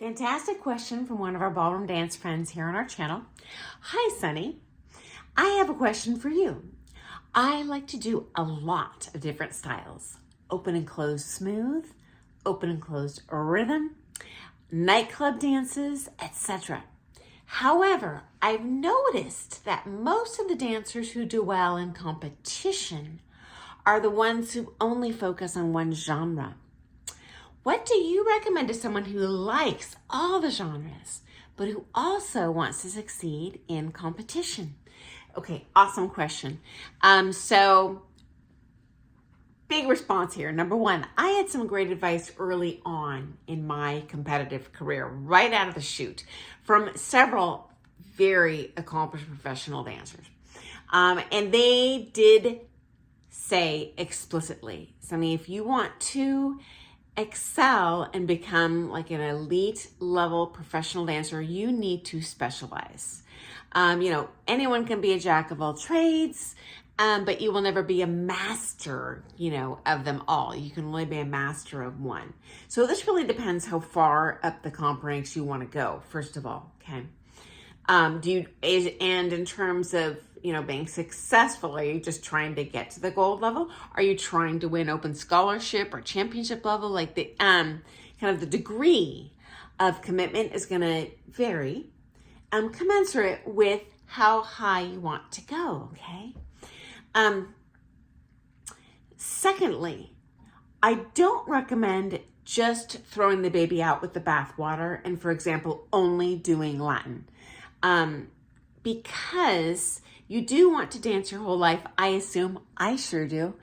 Fantastic question from one of our ballroom dance friends here on our channel. Hi, Sunny. I have a question for you. I like to do a lot of different styles. Open and closed smooth, open and closed rhythm, nightclub dances, etc. However, I've noticed that most of the dancers who do well in competition are the ones who only focus on one genre. What do you recommend to someone who likes all the genres, but who also wants to succeed in competition? Okay, awesome question. Big response here. Number one, I had some great advice early on in my competitive career, right out of the chute, from several very accomplished professional dancers. And they did say explicitly, Sunny, if you want to excel and become like an elite level professional dancer, you need to specialize. Anyone can be a jack of all trades, but you will never be a master, of them all. You can only be a master of one. So this really depends how far up the comp ranks you want to go, first of all, okay? And in terms of, being successful, are you just trying to get to the gold level? Are you trying to win open scholarship or championship level? Like the kind of the degree of commitment is going to vary, commensurate with how high you want to go, okay? Secondly, I don't recommend just throwing the baby out with the bathwater and, for example, only doing Latin. Because you do want to dance your whole life, I assume. I sure do.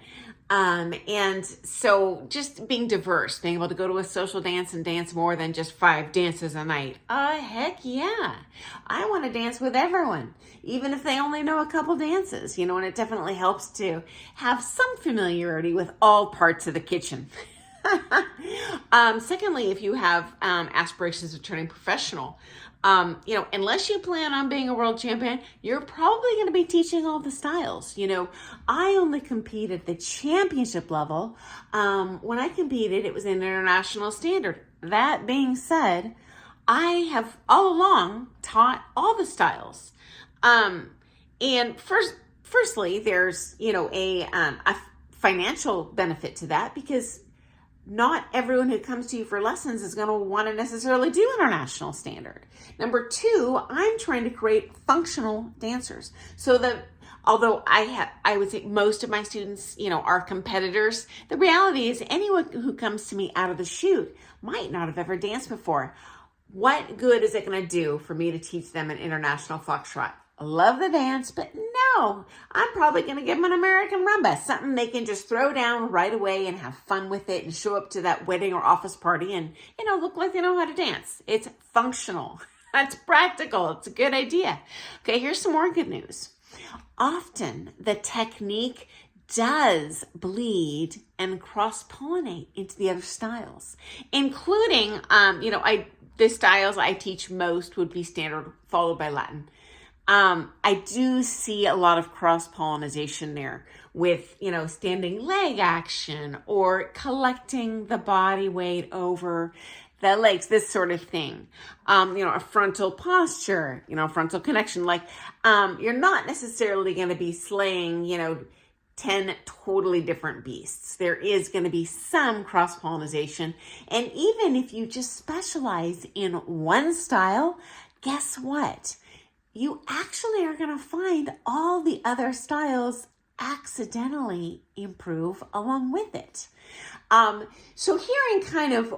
And so just being diverse, being able to go to a social dance and dance more than just 5 dances a night. Heck yeah. I want to dance with everyone, even if they only know a couple dances, and it definitely helps to have some familiarity with all parts of the kitchen. Secondly, if you have aspirations of turning professional, unless you plan on being a world champion, you're probably going to be teaching all the styles. I only compete at the championship level. When I competed, it was an international standard. That being said, I have all along taught all the styles. And firstly, there's, a financial benefit to that, because not everyone who comes to you for lessons is going to want to necessarily do international standard. Number two, I'm trying to create functional dancers so that although I would say most of my students, are competitors, the reality is anyone who comes to me out of the chute might not have ever danced before. What good is it going to do for me to teach them an international foxtrot? I love the dance, but no, I'm probably going to give them an American rumba, something they can just throw down right away and have fun with it and show up to that wedding or office party and, look like they know how to dance. It's functional. It's practical. It's a good idea. Okay, here's some more good news. Often the technique does bleed and cross-pollinate into the other styles, including, the styles I teach most would be standard followed by Latin. I do see a lot of cross-pollination there with, standing leg action or collecting the body weight over the legs, this sort of thing. A frontal posture, frontal connection. Like, you're not necessarily going to be slaying, 10 totally different beasts. There is going to be some cross-pollination. And even if you just specialize in one style, guess what? You actually are going to find all the other styles accidentally improve along with it. So hearing kind of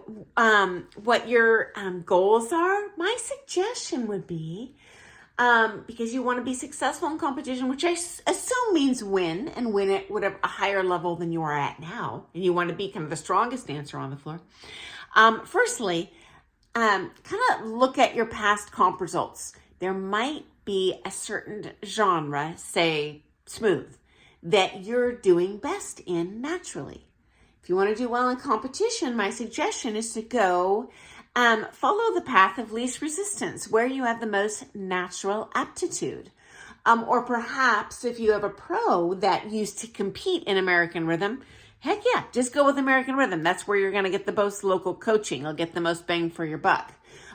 what your goals are, my suggestion would be, because you want to be successful in competition, which I assume means win, and win at whatever a higher level than you are at now, and you want to be kind of the strongest dancer on the floor. Firstly, kind of look at your past comp results. There might be a certain genre, say smooth, that you're doing best in naturally. If you want to do well in competition, my suggestion is to go follow the path of least resistance, where you have the most natural aptitude. Or perhaps if you have a pro that used to compete in American rhythm, heck yeah, just go with American rhythm. That's where you're going to get the most local coaching. You'll get the most bang for your buck.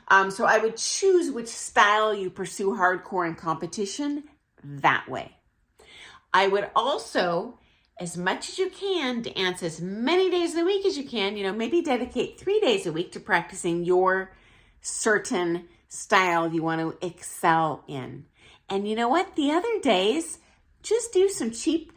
So I would choose which style you pursue hardcore in competition that way. I would also, as much as you can, dance as many days of the week as you can. Maybe dedicate 3 days a week to practicing your certain style you want to excel in. And you know what? The other days, just do some cheap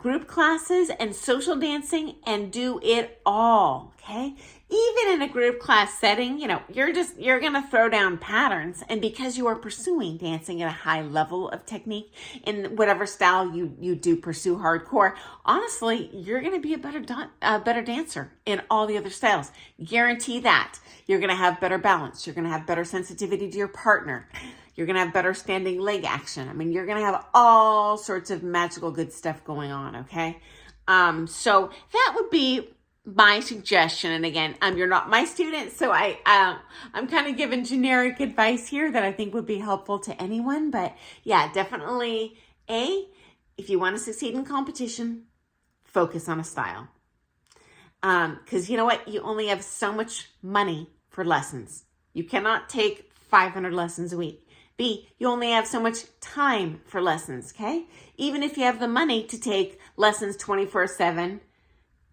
group classes and social dancing and do it all, okay? Even in a group class setting, you're going to throw down patterns. And because you are pursuing dancing at a high level of technique in whatever style you do pursue hardcore, honestly, you're going to be a better dancer in all the other styles. Guarantee that. You're going to have better balance. You're going to have better sensitivity to your partner. You're going to have better standing leg action. You're going to have all sorts of magical good stuff going on, okay? So that would be my suggestion. And again, you're not my student, so I'm kind of giving generic advice here that I think would be helpful to anyone. But yeah, definitely, if you want to succeed in competition, focus on a style. Because you know what? You only have so much money for lessons. You cannot take 500 lessons a week. B, you only have so much time for lessons, okay? Even if you have the money to take lessons 24/7,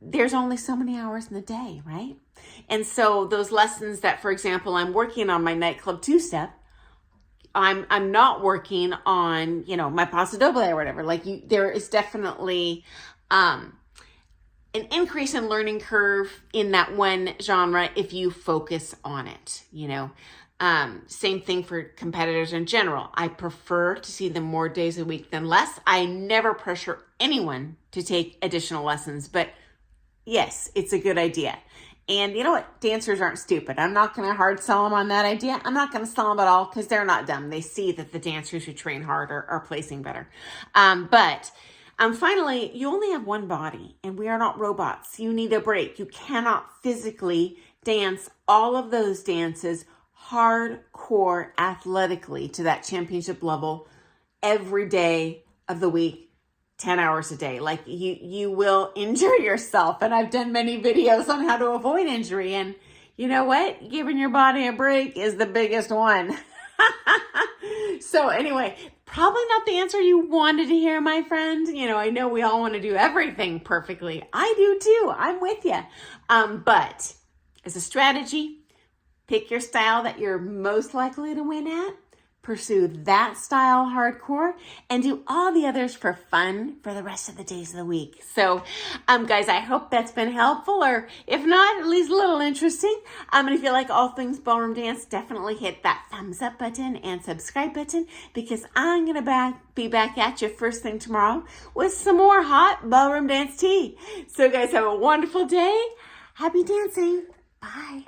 there's only so many hours in the day, right? And so those lessons that, for example, I'm working on my nightclub two-step, I'm not working on, my paso doble or whatever. There is definitely an increase in learning curve in that one genre if you focus on it, Same thing for competitors in general. I prefer to see them more days a week than less. I never pressure anyone to take additional lessons, but yes, it's a good idea. And you know what? Dancers aren't stupid. I'm not going to hard sell them on that idea. I'm not going to sell them at all because they're not dumb. They see that the dancers who train harder are placing better. But finally, you only have one body and we are not robots. You need a break. You cannot physically dance all of those dances hardcore athletically to that championship level every day of the week, 10 hours a day. You will injure yourself. And I've done many videos on how to avoid injury. And you know what? Giving your body a break is the biggest one. So anyway, probably not the answer you wanted to hear, my friend. I know we all want to do everything perfectly. I do too. I'm with you. But as a strategy, pick your style that you're most likely to win at, pursue that style hardcore, and do all the others for fun for the rest of the days of the week. So, guys, I hope that's been helpful, or if not, at least a little interesting. And if you like all things ballroom dance, definitely hit that thumbs up button and subscribe button, because I'm going to be back at you first thing tomorrow with some more hot ballroom dance tea. So, guys, have a wonderful day. Happy dancing. Bye.